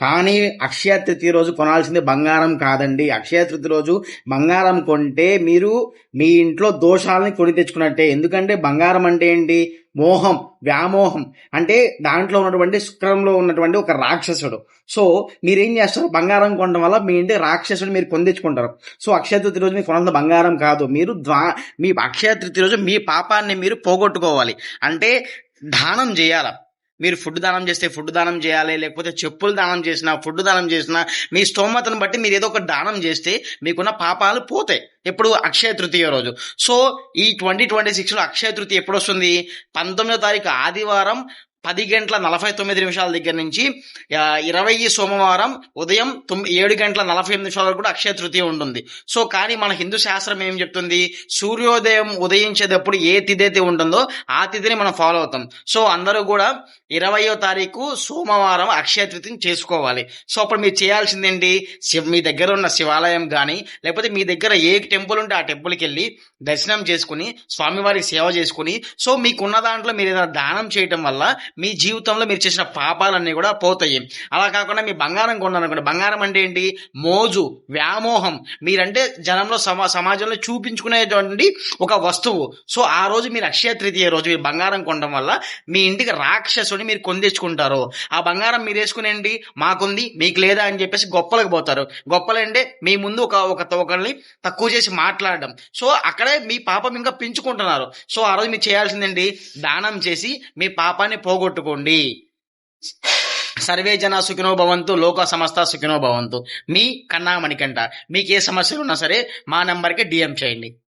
కానీ అక్షయ తృతీయ రోజు కొనాల్సింది బంగారం కాదండి. అక్షయ తృతీయ రోజు బంగారం కొంటే మీరు మీ ఇంట్లో దోషాలని కొని తెచ్చుకున్నట్టే. ఎందుకంటే బంగారం అంటే ఏంటి? మోహం, వ్యామోహం. అంటే దాంట్లో ఉన్నటువంటి శుక్రంలో ఉన్నటువంటి ఒక రాక్షసుడు. సో మీరేం చేస్తారు? బంగారం కొనడం వల్ల మీ ఇంటి రాక్షసుడు మీరు కొని తెచ్చుకుంటారు. సో అక్షయ తృతీయ రోజు మీరు కొనంత బంగారం కాదు. మీరు మీ అక్షయ తృతీయ రోజు మీ పాపాన్ని మీరు పోగొట్టుకోవాలి. అంటే దానం చేయాల. మీరు ఫుడ్ దానం చేస్తే ఫుడ్ దానం చేయాలి, లేకపోతే చెప్పులు దానం చేసినా, ఫుడ్ దానం చేసినా, మీ స్తోమతను బట్టి మీరు ఏదో ఒక దానం చేస్తే మీకున్న పాపాలు పోతాయి. ఎప్పుడు? అక్షయ తృతీయ రోజు. సో ఈ 2026లో అక్షయ తృతీయ ఎప్పుడు వస్తుంది? 19వ తారీఖు ఆదివారం 10:49 దగ్గర నుంచి 20 సోమవారం ఉదయం 7:48 వరకు కూడా అక్షయ తృతీయ ఉంటుంది. సో కానీ మన హిందూ శాస్త్రం ఏం చెప్తుంది? సూర్యోదయం ఉదయించేటప్పుడు ఏ తిథి అయితే ఉంటుందో ఆ తిథిని మనం ఫాలో అవుతాం. సో అందరూ కూడా 20వ తారీఖు సోమవారం అక్షయ తృతీయని చేసుకోవాలి. సో అప్పుడు మీరు చేయాల్సిందేంటి? మీ దగ్గర ఉన్న శివాలయం కానీ, లేకపోతే మీ దగ్గర ఏ టెంపుల్ ఉంటే ఆ టెంపుల్కి వెళ్ళి దర్శనం చేసుకుని స్వామివారికి సేవ చేసుకుని, సో మీకున్న దాంట్లో మీరు ఏదైనా దానం చేయటం వల్ల మీ జీవితంలో మీరు చేసిన పాపాలన్నీ కూడా పోతాయి. అలా కాకుండా మీ బంగారం కొన్నారనుకోండి, బంగారం అంటే ఏంటి? మోజు, వ్యామోహం. మీరంటే జనంలో సమాజంలో చూపించుకునేటువంటి ఒక వస్తువు. సో ఆ రోజు మీరు అక్షయ తృతీయ రోజు మీరు బంగారం కొనడం వల్ల మీ ఇంటికి రాక్షసుని మీరు కొని తెచ్చుకుంటారు. ఆ బంగారం మీరు వేసుకునేంటి? మాకుంది మీకు లేదా అని చెప్పేసి గొప్పలకు పోతారు. గొప్పలంటే మీ ముందు ఒకరిని తక్కువ చేసి మాట్లాడడం. సో అక్కడే మీ పాపం ఇంకా పెంచుకుంటున్నారు. సో ఆ రోజు మీరు చేయాల్సిందేంటి? దానం చేసి మీ పాపాన్ని పోగొట్టుకోండి. సర్వే జన సుఖినో భవంతు, లోక సమస్త సుఖినో భవంతు. మీ కన్నా మణికంఠ. మీకు ఏ సమస్యలు ఉన్నా సరే మా నెంబర్కి DM చేయండి.